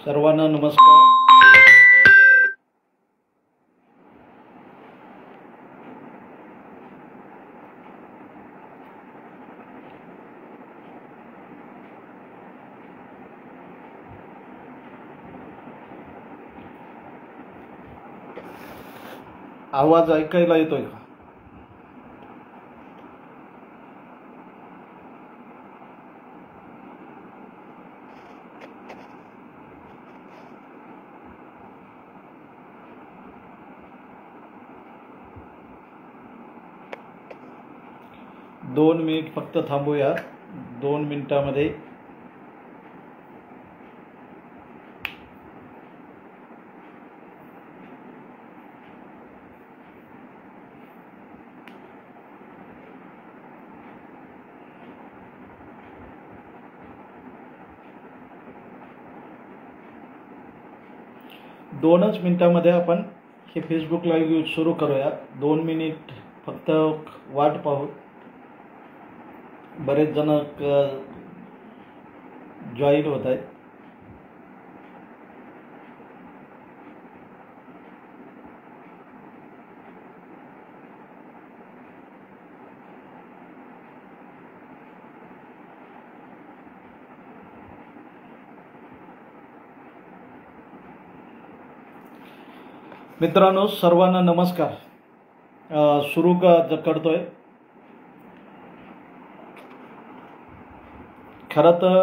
सर्वांना नमस्कार। आवाज ऐकायला येतोय का? दोन मिनिट फक्त थांबूया। 2 मिनिटांमध्ये दोनच मिनिटांमध्ये आपण हे फेसबुक लाईव्ह सुरू करूया। 2 मिनिट फक्त वाट पाहू। बरेच जण जॉईन होत आहेत। मित्रांनो, सर्वांना नमस्कार। सुरू करतोय। खरं तर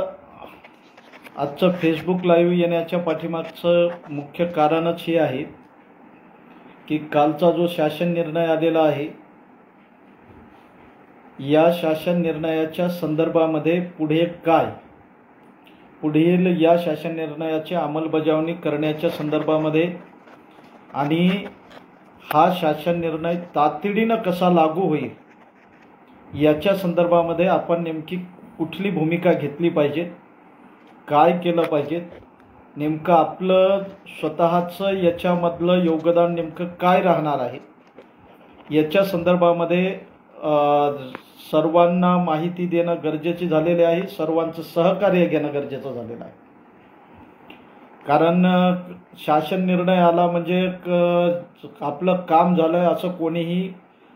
आजचं फेसबुक लाईव्ह येण्याच्या पाठीमागचं मुख्य कारणच हे आहे की कालचा जो शासन निर्णय आलेला आहे, या शासन निर्णयाच्या संदर्भामध्ये पुढील या शासन निर्णयाची अंमलबजावणी करण्याच्या संदर्भामध्ये आणि हा शासन निर्णय तातडीनं कसा लागू होईल याच्या संदर्भामध्ये आपण नेमकी कुठली भूमिका घेतली पाहिजे, काय केलं पाहिजे, नेमकं आपलं स्वतःचं याच्यामधलं योगदान नेमकं काय राहणार आहे याच्या संदर्भामध्ये सर्वांना माहिती देणं गरजेचे झालेले आहे। सर्वांचं सहकार्य घेणं गरजेचं झालेलं आहे। कारण शासन निर्णय आला म्हणजे आपलं काम झालं असं कोणीही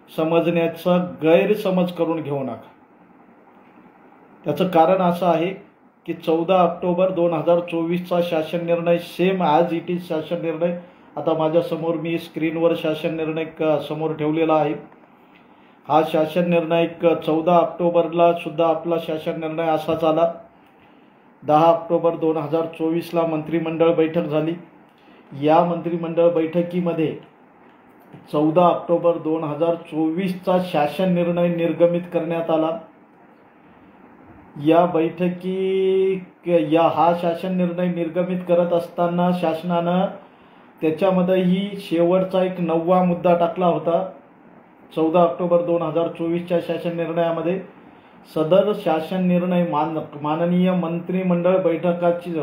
समजण्याचा गैरसमज करून घेऊ नका। त्याचं कारण असं आहे की 14 ऑक्टोबर 2024चा शासन निर्णय सेम ॲज इट इज शासन निर्णय आता माझ्यासमोर मी स्क्रीनवर शासन निर्णय समोर ठेवलेला आहे। हा शासन निर्णय 14 ऑक्टोबरला सुद्धा आपला शासन निर्णय असाच आला। 10 ऑक्टोबर 2024ला मंत्रिमंडळ बैठक झाली। या मंत्रिमंडळ बैठकीमध्ये 14 ऑक्टोबर 2024चा शासन निर्णय निर्गमित करण्यात आला। हा शासन निर्णय निर्गमित करत असताना शासनानं त्याच्यामध्येही शेवटचा एक 9वा मुद्दा टाकला होता। 14 ऑक्टोबर 2024च्या शासन निर्णयामध्ये सदर शासन निर्णय माननीय मंत्रिमंडळ बैठकाची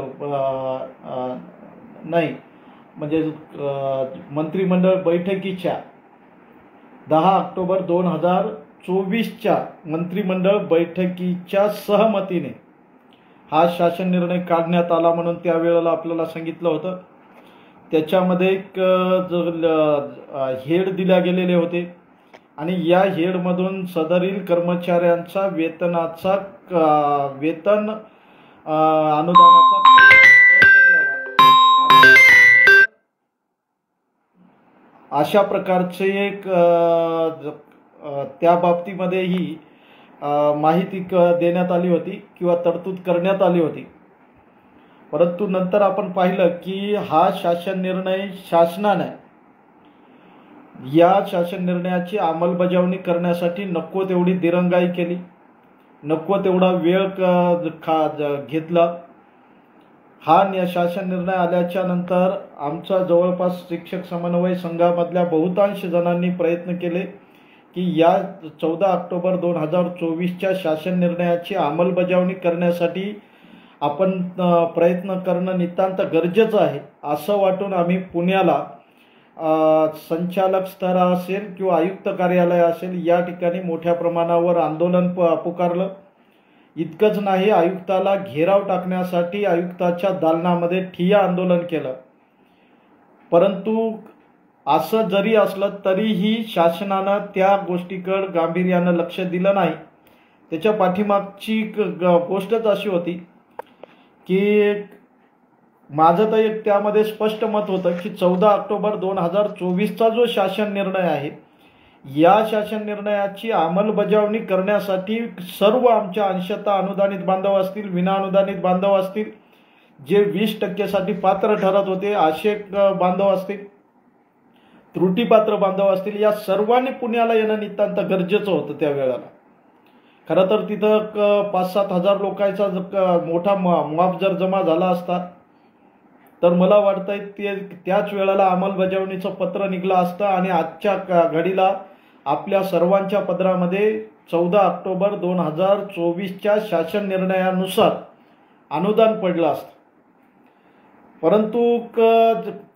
मंत्रिमंडळ बैठकीच्या 10 ऑक्टोबर 2024च्या मंत्रिमंडळ बैठकीच्या सहमतीने हा शासन निर्णय काढण्यात आला म्हणून त्यावेळेला आपल्याला सांगितलं होतं। त्याच्यामध्ये एक हेड दिल्या गेलेले होते आणि या हेडमधून सदरील कर्मचाऱ्यांचा वेतन अनुदानाचा अशा प्रकारचे एक त्या बाबतीमध्येही माहिती देण्यात आली होती किंवा तरतूद करण्यात आली होती। परंतु नंतर आपण पाहिलं की हा शासन निर्णय शासनाने या शासन निर्णयाची अंमलबजावणी करण्यासाठी नको तेवढी दिरंगाई केली, नको तेवढा वेळ घेतला हा शासन निर्णय आल्याच्या नंतर आमचा जवळपास शिक्षक समन्वय संघामधल्या बहुतांश जणांनी प्रयत्न केले की या 14 ऑक्टोबर 2024च्या शासन निर्णयाची अंमलबजावणी करण्यासाठी आपण प्रयत्न करणं नितांत गरजेचं आहे असं वाटून आम्ही पुण्याला संचालक स्तर असेल किंवा आयुक्त कार्यालय असेल या ठिकाणी मोठ्या प्रमाणावर आंदोलन पुकारलं. इतकंच नाही, आयुक्ताला घेराव टाकण्यासाठी आयुक्ताच्या दालनामध्ये ठिय्या आंदोलन केलं. परंतु असं जरी असलं तरीही शासनानं त्या गोष्टीकडे गांभीर्यानं लक्ष दिलं नाही. त्याच्या पाठीमागची गोष्टच अशी होती की माझं तर एक त्यामध्ये स्पष्ट मत होतं की 14 ऑक्टोबर 2024चा जो शासन निर्णय आहे या शासन निर्णयाची अंमलबजावणी करण्यासाठी सर्व आमच्या अंशतः अनुदानित बांधव असतील, विनाअनुदानित बांधव असतील, जे 20% पात्र ठरत होते असे बांधव असतील, त्रुटीपात्र बांधव असतील, या सर्वांनी पुण्याला येणं नितांत गरजेचं होतं. त्यावेळेला खरं तर तिथं 5-7 हजार लोकांचा मोठा मॉब जर जमा झाला असता तर मला वाटतंय त्याच वेळेला अंमलबजावणीचं पत्र निघलं असतं आणि आजच्या घडीला आपल्या सर्वांच्या पदरामध्ये 14 ऑक्टोबर 2024च्या शासन निर्णयानुसार अनुदान पडलं असतं. परंतु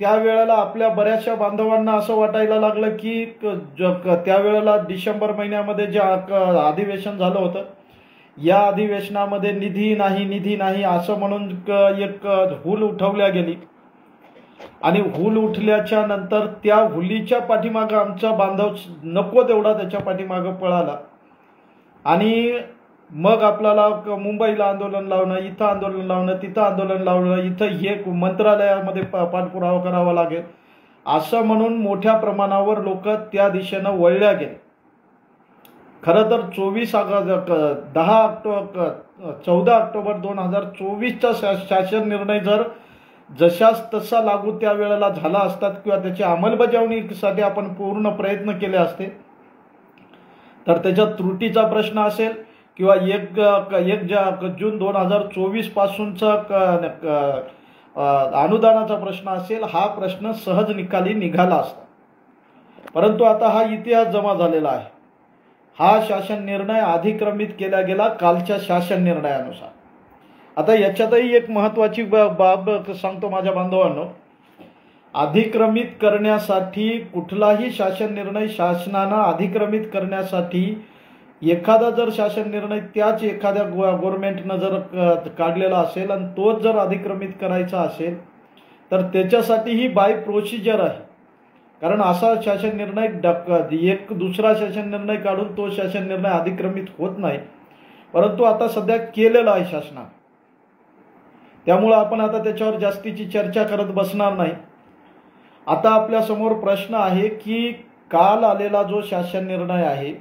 त्यावेळेला आपल्या बऱ्याचशा बांधवांना असं वाटायला लागलं की त्यावेळेला डिसेंबर महिन्यामध्ये जे अधिवेशन झालं होतं या अधिवेशनामध्ये निधी नाही असं म्हणून एक हुल उठवल्या गेली आणि हुल उठल्याच्या नंतर त्या हुलीच्या पाठीमागं आमचा बांधव नको तेवढा त्याच्या पाठीमागं पळाला आणि मग आपल्याला मुंबईला आंदोलन लावणं, इथं आंदोलन लावणं, तिथं आंदोलन लावणं, इथं हे मंत्रालयामध्ये पाठपुरावा करावा लागेल असं म्हणून मोठ्या प्रमाणावर लोक त्या दिशेनं वळल्या गेले. खरं तर 14 ऑक्टोबर 2024चा शासन निर्णय जर जशाच तसा लागू त्यावेळेला झाला असतात किंवा त्याची अंमलबजावणीसाठी आपण पूर्ण प्रयत्न केले असते तर त्याच्या त्रुटीचा प्रश्न असेल किंवा 1 जून 2024 पासूनचा अनुदानाचा प्रश्न असेल, हा प्रश्न सहज निकाली निघाला असता. परंतु आता हा इतिहास जमा झालेला आहे. हा शासन निर्णय अधिक्रमित केला गेला कालच्या शासन निर्णयानुसार. आता याच्यातही एक महत्त्वाची बाब सांगतो माझ्या बांधवांनो. अधिक्रमित करण्यासाठी कुठलाही शासन निर्णय शासनानं अधिक्रमित करण्यासाठी एखादा जर शासन निर्णय त्याच एखाद्या गव्हर्नमेंटनं जर काढलेला असेल आणि तोच जर अधिक्रमित करायचा असेल तर त्याच्यासाठी ही बाय प्रोसिजर आहे. कारण असा शासन निर्णय एक दुसरा शासन निर्णय काढून तो शासन निर्णय अधिक्रमित होत नाही. परंतु आता सध्या केलेला आहे शासनाने, त्यामुळे आपण आता त्याच्यावर जास्तीची चर्चा करत बसणार नाही. आता आपल्या समोर प्रश्न आहे की काल आलेला जो शासन निर्णय आहे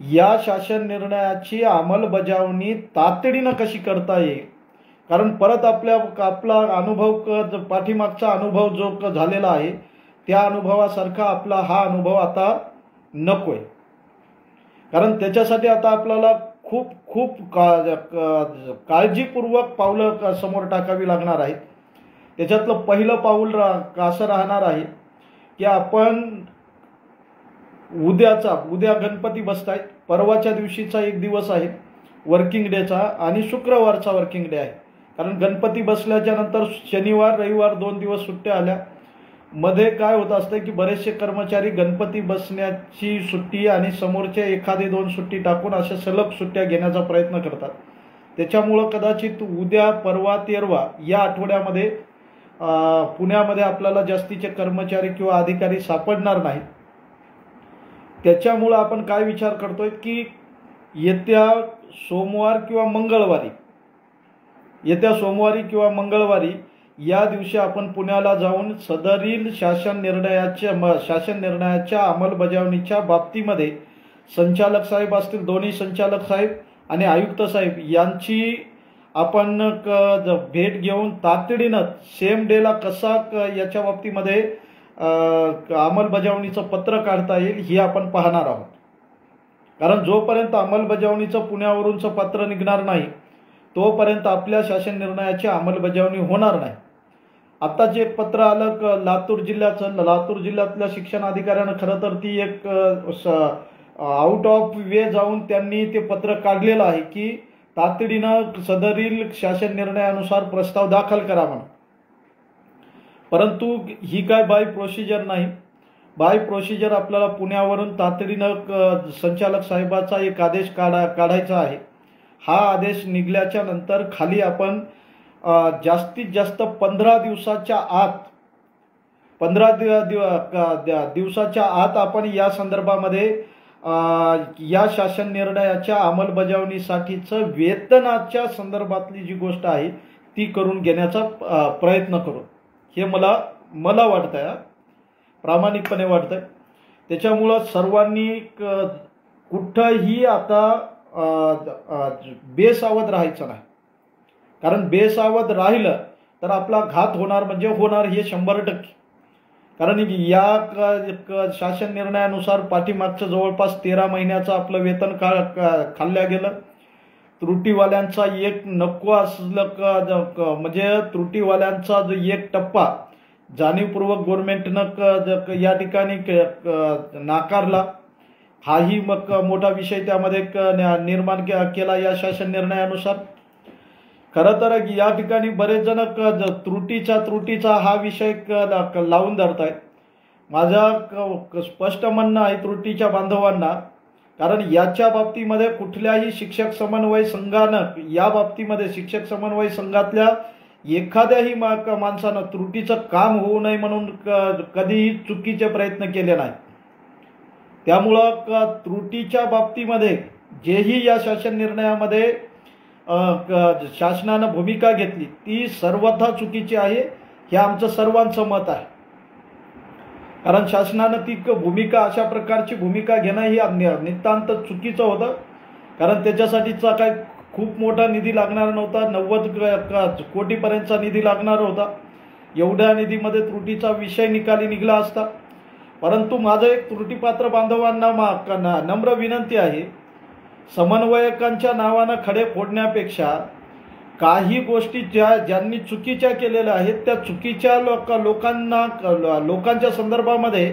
या शासन निर्णयाची अंमलबजावणी तातडीनं कशी करता येईल. कारण परत आपला अनुभव पाठीमागचा अनुभव जो झालेला आहे त्या अनुभवासारखा आपला हा अनुभव आता नकोय. कारण त्याच्यासाठी आता आपल्याला खूप काळजीपूर्वक पावलं समोर टाकावी लागणार आहेत. त्याच्यातलं पहिलं पाऊल असं राहणार आहे की आपण उद्या गणपती बसतायत, परवाच्या दिवशीचा एक दिवस आहे वर्किंग डेचा आणि शुक्रवारचा वर्किंग डे आहे. कारण गणपती बसल्याच्या नंतर शनिवार रविवार 2 दिवस सुट्ट्या आल्या. मध्ये काय होत असतं की बरेचसे कर्मचारी गणपती बसण्याची सुट्टी आणि समोरच्या 1-2 सुट्टी टाकून अशा सलग सुट्ट्या घेण्याचा प्रयत्न करतात. त्याच्यामुळं कदाचित उद्या परवा तेरवा या आठवड्यामध्ये पुण्यामध्ये आपल्याला जास्तीचे कर्मचारी किंवा अधिकारी सापडणार नाहीत. त्याच्यामुळं आपण काय विचार करतोय की येत्या सोमवार किंवा मंगळवारी या दिवशी आपण पुण्याला जाऊन सदरील शासन निर्णयाच्या अंमलबजावणीच्या बाबतीमध्ये संचालक साहेब असतील, दोन्ही संचालक साहेब आणि आयुक्त साहेब यांची आपण भेट घेऊन तातडीनं सेम डेला कसा याच्या बाबतीमध्ये अंमलबजावणीचं पत्र काढता येईल ही आपण पाहणार आहोत. कारण जोपर्यंत अंमलबजावणीचं पुण्यावरूनचं पत्र निघणार नाही तोपर्यंत आपल्या शासन निर्णयाची अंमलबजावणी होणार नाही. आता जे पत्र आलं लातूर जिल्ह्यातल्या शिक्षण अधिकाऱ्यानं खरं तर ती एक आउट ऑफ वे जाऊन त्यांनी ते पत्र काढलेलं आहे की तातडीनं सदरील शासन निर्णयानुसार प्रस्ताव दाखल करा म्हणून. परंतु ही काय बाय प्रोसिजर नाही. बाय प्रोसिजर आपल्याला पुण्यावरून तातडीनं संचालक साहेबाचा एक आदेश काढायचा आहे. हा आदेश निघल्याच्या नंतर खाली आपण जास्तीत जास्त 15 दिवसाच्या आत आपण या संदर्भामध्ये या शासन निर्णयाच्या अंमलबजावणीसाठीचं वेतनाच्या संदर्भातली जी गोष्ट आहे ती करून घेण्याचा प्रयत्न करू. हे मला वाटतंय, प्रामाणिकपणे वाटतंय. त्याच्यामुळं सर्वांनी कुठंही आता बेसावध राहायचं नाही. कारण बेसावध राहिलं तर आपला घात होणार म्हणजे होणार हे 100%. कारण या शासन निर्णयानुसार पाठीमागचं जवळपास 13 महिन्याचं आपलं वेतन खाल्ल्या गेलं. त्रुटीवाल्यांचा एक नको असलं म्हणजे त्रुटीवाल्यांचा जो एक टप्पा जाणीवपूर्वक गव्हर्नमेंटनं या ठिकाणी नाकारला. हाही मग मोठा विषय त्यामध्ये निर्माण केला या शासन निर्णयानुसार. खरं तर या ठिकाणी बरेच जण त्रुटीचा हा विषय लावून धरत आहेत. माझं स्पष्ट म्हणणं आहे त्रुटीच्या बांधवांना, कारण याच्या बाबतीमध्ये कुठल्याही शिक्षक समन्वय संघानं या बाबतीमध्ये शिक्षक समन्वय संघातल्या एखाद्याही माणसानं त्रुटीचं काम होऊ नये म्हणून कधीही चुकीचे प्रयत्न केले नाहीत. त्यामुळं त्रुटीच्या बाबतीमध्ये जेही या शासन निर्णयामध्ये शासनानं भूमिका घेतली ती सर्वथा चुकीची आहे हे आमचं सर्वांचं मत आहे. कारण शासनानं ती भूमिका अशा प्रकारची भूमिका घेणं ही नितांत चुकीचं होतं. कारण त्याच्यासाठीचा काय खूप मोठा निधी लागणार नव्हता. 90 कोटीपर्यंतचा निधी लागणार होता. एवढ्या निधीमध्ये त्रुटीचा विषय निकाली निघला असता. परंतु माझं एक त्रुटीपात्र बांधवांना नम्र विनंती आहे, समन्वयकांच्या नावानं खडे फोडण्यापेक्षा काही गोष्टी ज्यांनी चुकीच्या केलेल्या आहेत त्या चुकीच्या लोकांच्या संदर्भामध्ये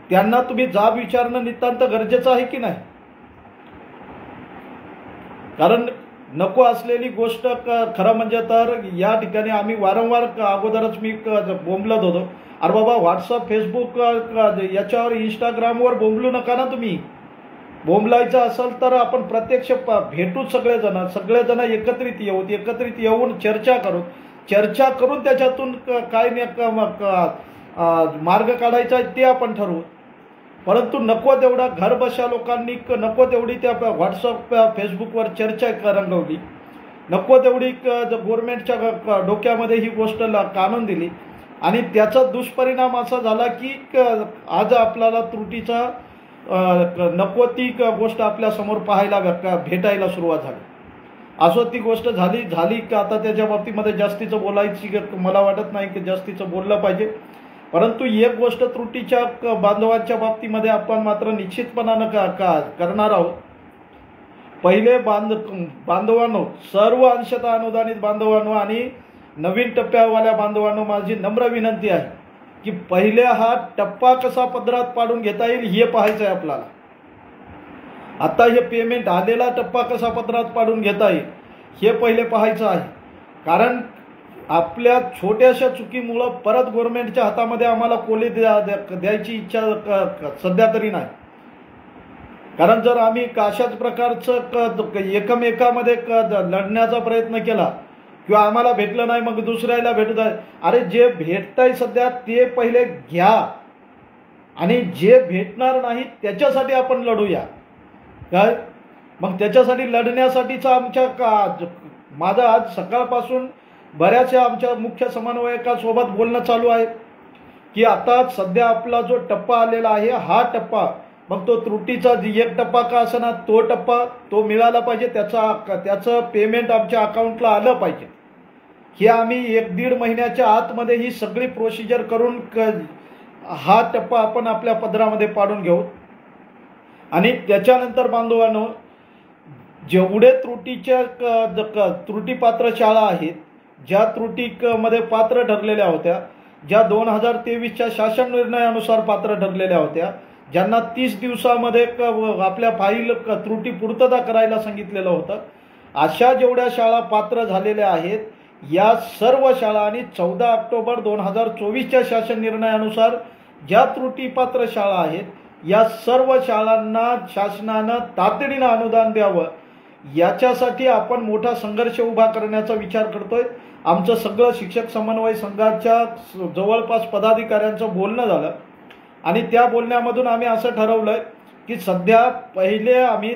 त्यांना तुम्ही जाब विचारणं नितांत गरजेचं आहे की नाही. कारण नको असलेली गोष्ट खरं म्हणजे तर या ठिकाणी आम्ही वारंवार अगोदरच मी बोंबलत होतो, अरे बाबा व्हॉट्सअप फेसबुक याच्यावर इंस्टाग्रामवर बोंबलू नका ना. तुम्ही बोंबलायचं असेल तर आपण प्रत्यक्ष भेटू, सगळेजण एकत्रित येऊन चर्चा करून त्याच्यातून काय मार्ग काढायचा आहे ते आपण ठरवू. परंतु नको तेवढा घर बशा लोकांनी नको तेवढी त्या व्हॉट्सअप फेसबुकवर चर्चा रंगवली, नको तेवढी गव्हर्नमेंटच्या डोक्यामध्ये ही गोष्ट काढून दिली आणि त्याचा दुष्परिणाम असा झाला की आज आपल्याला त्रुटीचा नको ती गोष्ट आपल्या समोर भेटायला सुरुवात झाली. असो ती गोष्ट झाली का आता त्याच्या बाबतीमध्ये जास्तीचं बोलायची मला वाटत नाही की जास्तीचं बोललं पाहिजे. परंतु एक गोष्ट त्रुटीच्या बांधवांच्या बाबतीमध्ये आपण मात्र निश्चितपणानं करणार आहोत. पहिले बांधवांनो, सर्व अंशतः अनुदानित बांधवांनो आणि नवीन टप्प्यावाल्या बांधवांनो माझी नम्र विनंती आहे की पहिले हा टप्पा कसा पदरात पाडून घेता येईल हे पाहायचं आहे आपल्याला. आता हे पेमेंट आलेला टप्पा कसा पदरात पाडून घेता येईल हे पहिले पाहायचं आहे. कारण आपल्या छोट्याशा चुकीमुळं परत गव्हर्नमेंटच्या हातामध्ये आम्हाला कोले द्यायची इच्छा सध्या तरी नाही. कारण जर आम्ही अशाच प्रकारचं एकमेकामध्ये लढण्याचा प्रयत्न केला किंवा आम्हाला भेटलं नाही मग दुसऱ्याला भेटत आहे, अरे जे भेटतंय सध्या ते पहिले घ्या आणि जे भेटणार नाही त्याच्यासाठी आपण लढूया. काय मग त्याच्यासाठी लढण्यासाठीचा माझं आज सकाळपासून बऱ्याचशा आमच्या मुख्य समन्वयकासोबत बोलणं चालू आहे की आता सध्या आपला जो टप्पा आलेला आहे हा टप्पा मग तो त्रुटीचा एक टप्पा का असना तो टप्पा तो मिळाला पाहिजे, त्याचं पेमेंट आमच्या अकाउंटला आलं पाहिजे. हे आम्ही 1-1.5 महिन्याच्या आतमध्ये ही सगळी प्रोसिजर करून हा टप्पा आपण आपल्या पदरामध्ये पाडून घेऊ. आणि त्याच्यानंतर बांधवांनो जेवढे त्रुटीपात्र शाळा आहेत, ज्या त्रुटीमध्ये पात्र ठरलेल्या होत्या, ज्या 2023च्या शासन निर्णयानुसार पात्र ठरलेल्या होत्या, ज्यांना 30 दिवसामध्ये आपल्या फाईल त्रुटी पूर्तता करायला सांगितलेलं होतं, अशा जेवढ्या शाळा पात्र झालेल्या आहेत, या सर्व शाळा आणि 14 ऑक्टोबर 2024च्या शासन निर्णयानुसार ज्या त्रुटीपात्र शाळा आहेत, या सर्व शाळांना शासनानं तातडीनं अनुदान द्यावं, याच्यासाठी आपण मोठा संघर्ष उभा करण्याचा विचार करतोय. आमचं सगळं शिक्षक समन्वय संघाच्या जवळपास पदाधिकाऱ्यांचं बोलणं झालं आणि त्या बोलण्यामधून आम्ही असं ठरवलंय की सध्या पहिले आम्ही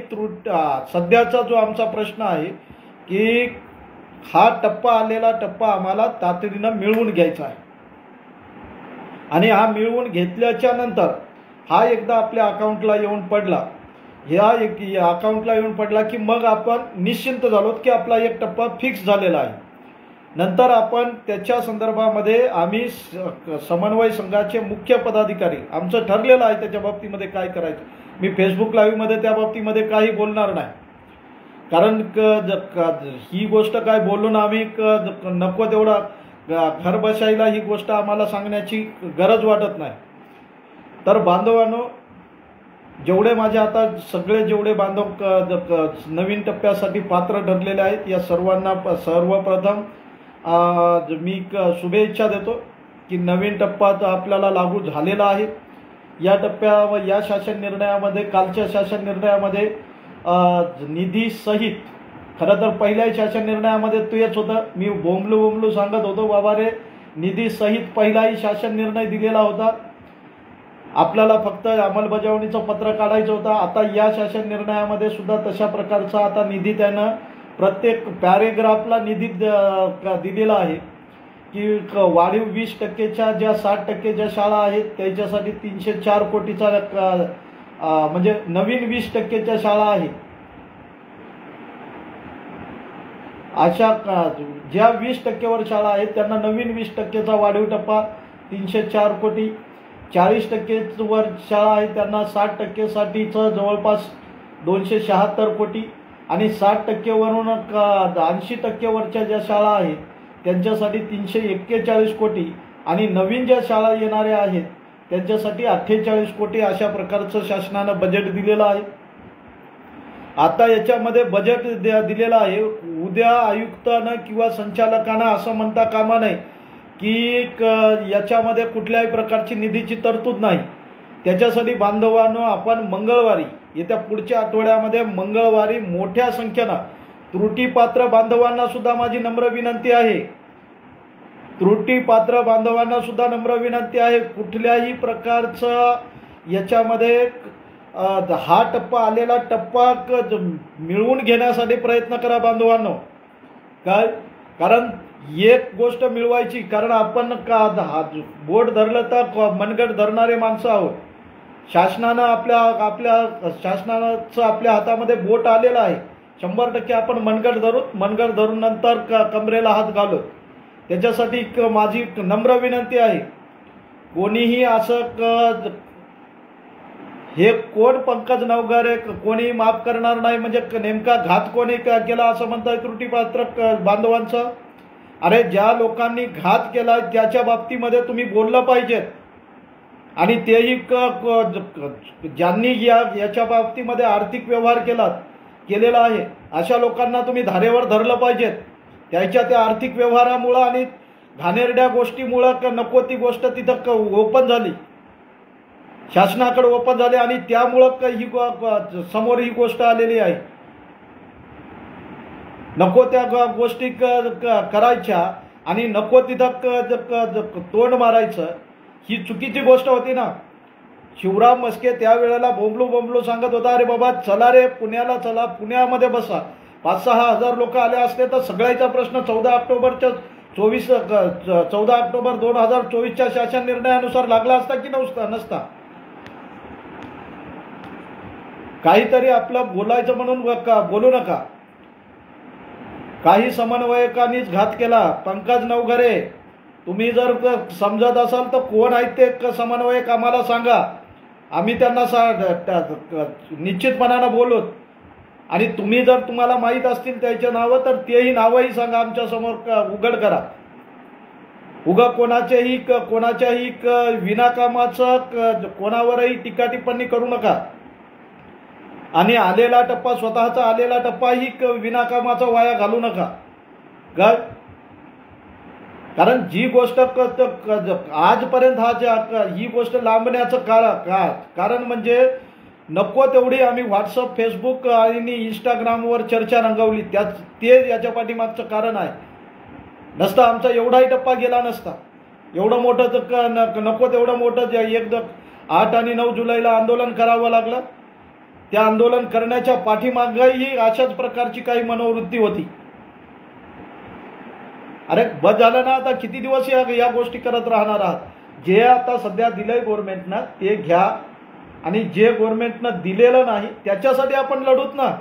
सध्याचा जो आमचा प्रश्न आहे की हा आलेला टप्पा आम्हाला तातडीनं मिळवून घ्यायचा आहे आणि हा मिळवून घेतल्याच्या नंतर हा एकदा आपल्या अकाउंटला येऊन पडला, या अकाउंटला येऊन पडला की मग आपण निश्चिंत झालो की आपला एक टप्पा फिक्स झालेला आहे. नंतर आपण त्याच्या संदर्भामध्ये आम्ही समन्वय संघाचे मुख्य पदाधिकारी आमचं ठरलेलं आहे त्याच्या बाबतीमध्ये काय करायचं. मी फेसबुक लाईव्हमध्ये त्या बाबतीमध्ये काही बोलणार नाही, कारण ही गोष्ट काय बोलून आम्ही नको तेवढा घर बसायला ही गोष्ट आम्हाला सांगण्याची गरज वाटत नाही. तर बांधवांनो, जेवढे माझे आता सगळे जेवढे बांधव नवीन टप्प्यासाठी पात्र ठरलेले आहेत, या सर्वांना सर्वप्रथम मी शुभेच्छा देतो की नवीन टप्पा आपल्याला लागू झालेला आहे. या टप्प्यावर या शासन निर्णयामध्ये, कालच्या शासन निर्णयामध्ये निधी सहित, खरं तर पहिल्या शासन निर्णयामध्ये तेच होतं, मी बोंबलू सांगत होतो बाबा रे, निधी सहित पहिलाही शासन निर्णय दिलेला होता, आपल्याला फक्त अंमलबजावणीचं पत्र काढायचं होतं. आता या शासन निर्णयामध्ये सुद्धा तशा प्रकारचा आता निधी त्यानं प्रत्येक पॅरेग्राफला निधी दिलेला आहे की वाढीव 20%च्या ज्या 60% ज्या शाळा आहेत त्याच्यासाठी 304 कोटीचा म्हणजे नवीन 20%च्या शाळा आहेत, अशा ज्या 20%वर शाळा आहेत त्यांना नवीन 20%चा वाढीव टप्पा 304 कोटी, 40% वर शाळा आहेत त्यांना 60% साठीचं जवळपास 276 कोटी आणि 60% वरून 80% वरच्या ज्या शाळा आहेत त्यांच्यासाठी 341 कोटी आणि नवीन ज्या शाळा येणाऱ्या आहेत त्यांच्यासाठी 48 कोटी अशा प्रकारचं शासनानं बजेट दिलेलं आहे. आता याच्यामध्ये बजेट दिलेलं आहे, उद्या आयुक्तानं किंवा संचालकांना असं म्हणता कामा नये की याच्यामध्ये कुठल्याही प्रकारची निधीची तरतूद नाही. त्याच्यासाठी बांधवांनो, आपण मंगळवारी, येत्या पुढच्या आठवड्यामध्ये मंगळवारी मोठ्या संख्येनं त्रुटीपात्र बांधवांना सुद्धा माझी नम्र विनंती आहे, त्रुटीपात्र बांधवांना सुद्धा नम्र विनंती आहे, कुठल्याही प्रकारचं याच्यामध्ये हा टप्पा आलेला टप्पा मिळवून घेण्यासाठी प्रयत्न करा बांधवांनो. काय, कारण एक गोष्ट मिळवायची, कारण आपण बोट धरलं तर मनगट धरणारे माणसं आहोत. शासनानं आपल्या शासनाचं आपल्या हातामध्ये बोट आलेलं आहे, 100% आपण मनगट धरून नंतर कमरेला हात घालू. त्याच्यासाठी माझी नम्र विनंती आहे, कोणीही असं हे कोण पंकज नवघरे कोणी माफ करणार नाही, म्हणजे नेमका घात कोणी केला असं म्हणताय त्रुटीपात्र बांधवांचा. अरे, ज्या लोकांनी घात केला त्याच्या बाबतीमध्ये तुम्ही बोललं पाहिजे आणि तेही ज्यांनी याच्या बाबतीमध्ये आर्थिक व्यवहार केलेला आहे अशा लोकांना तुम्ही धारेवर धरलं पाहिजे. त्या आर्थिक व्यवहारामुळं आणि घाणेरड्या गोष्टीमुळं नको ती गोष्ट तिथं ओपन झाली, शासनाकडे ओपन झाली आणि त्यामुळं ही समोर ही गोष्ट आलेली आहे. नको त्या गोष्टी करायच्या आणि नको तिथं तोंड मारायचं, ही चुकीची गोष्ट होती ना. शिवराम म्हस्के त्यावेळेला बोंबलू सांगत होता, अरे बाबा चला रे पुण्याला, चला पुण्यामध्ये बसा. 5-6 हजार लोक आले असते तर सगळ्याचा प्रश्न 14 ऑक्टोबर 2024च्या शासन निर्णयानुसार लागला असता की नसता. काहीतरी आपलं बोलायचं म्हणून बोलू नका. काही समन्वयकांनीच घात केला. पंकज नवघरे, तुम्ही जर समजत असाल तर कोण आहेत ते समन्वयक आम्हाला सांगा, आम्ही त्यांना निश्चितपणानं बोलू. आणि तुम्ही जर तुम्हाला माहीत असतील त्याचे नावं तर तेही नावंही सांगा, आमच्या समोर उघड करा. उगा कोणाच्याही विनाकामाचं कोणावरही टीका टिप्पणी करू नका. आणि आलेला टप्पा, स्वतःचा आलेला टप्पाही विनाकामाचा वाया घालू नका. कारण जी गोष्ट आजपर्यंत ही गोष्ट लांबण्याचं कारण म्हणजे नको तेवढी आम्ही व्हॉट्सअप, फेसबुक आणि इंस्टाग्रामवर चर्चा रंगवली, ते याच्या पाठीमागचं कारण आहे. नसता आमचा एवढाही टप्पा गेला नसता. एवढं मोठं नको तेवढं मोठं 8 आणि 9 जुलैला आंदोलन करावं लागलं. त्या आंदोलन करण्याच्या पाठीमागही अशाच प्रकारची काही मनोवृत्ती होती. अरे बस झालं ना, आता किती दिवस या गोष्टी करत राहणार आहात. जे आता सध्या दिलंय गव्हर्नमेंटनं ते घ्या, आणि जे गव्हर्नमेंटनं दिलेलं नाही त्याच्यासाठी आपण लढूत ना.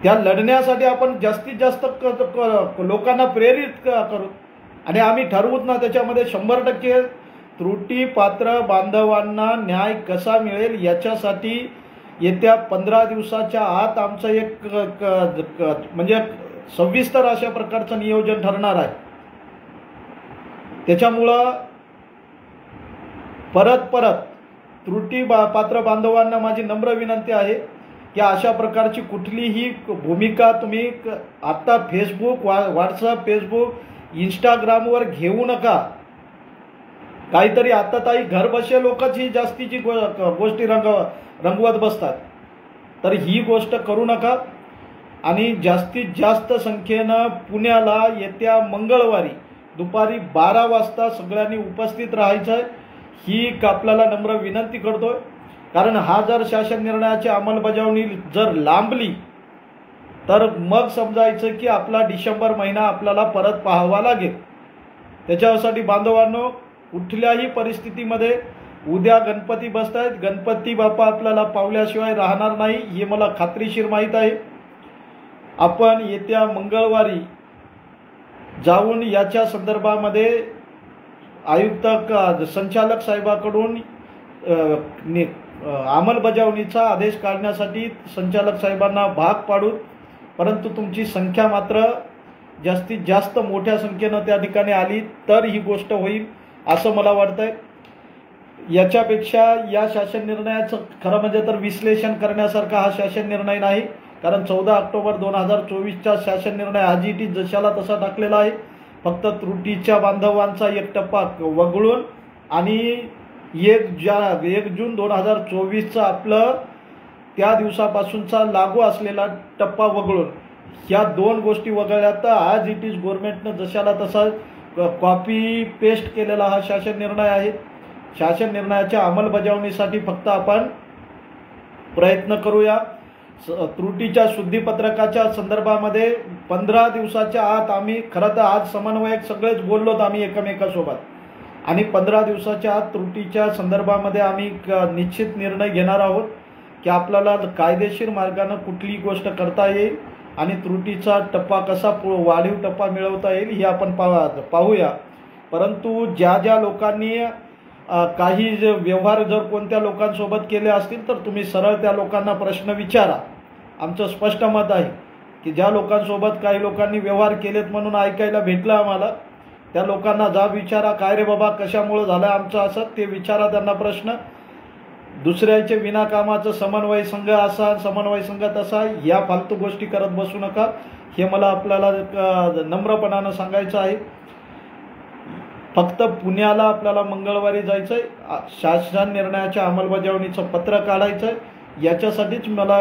त्या लढण्यासाठी आपण जास्तीत जास्त लोकांना प्रेरित करू, आणि आम्ही ठरवूत ना त्याच्यामध्ये 100% त्रुटी पात्र बांधवांना न्याय कसा मिळेल याच्यासाठी येत्या 15 दिवसाच्या आत आमचं एक म्हणजे सविस्तर अशा प्रकारचं नियोजन ठरणार आहे. त्याच्यामुळं परत त्रुटी पात्र बांधवांना माझी नम्र विनंती आहे की अशा प्रकारची कुठलीही भूमिका तुम्ही आता व्हॉट्सअप, फेसबुक, इंस्टाग्रामवर घेऊ नका. काहीतरी आता ताई घर बसे लोकच ही जास्तीची गोष्टी रंगवत बसतात, तर ही गोष्ट करू नका. आणि जास्तीत जास्त संख्येनं पुण्याला येत्या मंगळवारी दुपारी 12 वाजता सगळ्यांनी उपस्थित राहायचं आहे, ही आपल्याला नम्र विनंती करतोय. कारण हा जर शासन निर्णयाची अंमलबजावणी जर लांबली तर मग समजायचं की आपला डिसेंबर महिना आपल्याला परत पाहावा लागेल. त्याच्यासाठी बांधवांनो, कुठल्याही परिस्थितीमध्ये उद्या गणपती बसत आहेत, गणपती बाप्पा आपल्याला पावल्याशिवाय राहणार नाही हे मला खात्रीशीर माहीत आहे. आपण येत्या मंगळवारी जाऊन याच्या संदर्भामध्ये आयुक्त संचालक साहेबाकडून अंमलबजावणीचा आदेश काढण्यासाठी संचालक साहेबांना भाग पाडू. परंतु तुमची संख्या मात्र जास्तीत जास्त मोठ्या संख्येनं त्या ठिकाणी आली तर ही गोष्ट होईल असं मला वाटतंय. याच्यापेक्षा या शासन निर्णयाचं खरं म्हणजे तर विश्लेषण करण्यासारखा हा शासन निर्णय नाही. कारण 14 ऑक्टोबर 2024चा शासन निर्णय आजही जशाला तसा टाकलेला आहे. फक्त त्रुटीच्या बांधवांचा एक टप्पा वगळून आणि 1 जून 2024चा आपलं त्या दिवसापासूनचा लागू असलेला टप्पा वगळून ह्या 2 गोष्टी वगळल्या तर आज इट इज गव्हर्नमेंटनं जशाला तसा कॉपी पेस्ट केलेला हा शासन निर्णय आहे. शासन निर्णयाच्या अंमलबजावणीसाठी फक्त आपण प्रयत्न करूया. त्रुटीच्या शुद्धीपत्रकाच्या संदर्भामध्ये 15 दिवसाच्या आत आम्ही खरं तर आज समन्वयक सगळेच बोललोत आम्ही एकमेकांसोबत, आणि 15 दिवसाच्या आत त्रुटीच्या संदर्भामध्ये आम्ही निश्चित निर्णय घेणार आहोत की आपल्याला कायदेशीर मार्गाने कुठली गोष्ट करता येईल आणि त्रुटीचा टप्पा कसा वाढीव टप्पा मिळवता येईल हे आपण पाहूया. परंतु ज्या लोकांनी काही व्यवहार जर कोणत्या लोकांसोबत केले असतील तर तुम्ही सरळ त्या लोकांना प्रश्न विचारा. आमचं स्पष्ट मत आहे की ज्या लोकांसोबत काही लोकांनी व्यवहार केलेत म्हणून ऐकायला भेटलं आम्हाला, त्या लोकांना जाब विचारा, काय रे बाबा कशामुळे झालं आमचं असं, ते विचारा त्यांना प्रश्न. दुसऱ्याचे विनाकामाचं समन्वय संघ असा, समन्वय संघ तसा, या फालतू गोष्टी करत बसू नका हे मला आपल्याला नम्रपणानं सांगायचं आहे. फक्त पुण्याला आपल्याला मंगळवारी जायचं आहे, शासन निर्णयाच्या अंमलबजावणीचं पत्र काढायचं आहे. याच्यासाठीच मला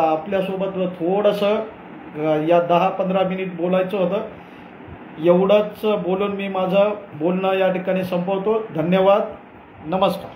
आपल्यासोबत थोडंसं या 10-15 मिनिट बोलायचं होतं. एवढंच बोलून मी माझं बोलणं या ठिकाणी संपवतो. धन्यवाद. नमस्कार.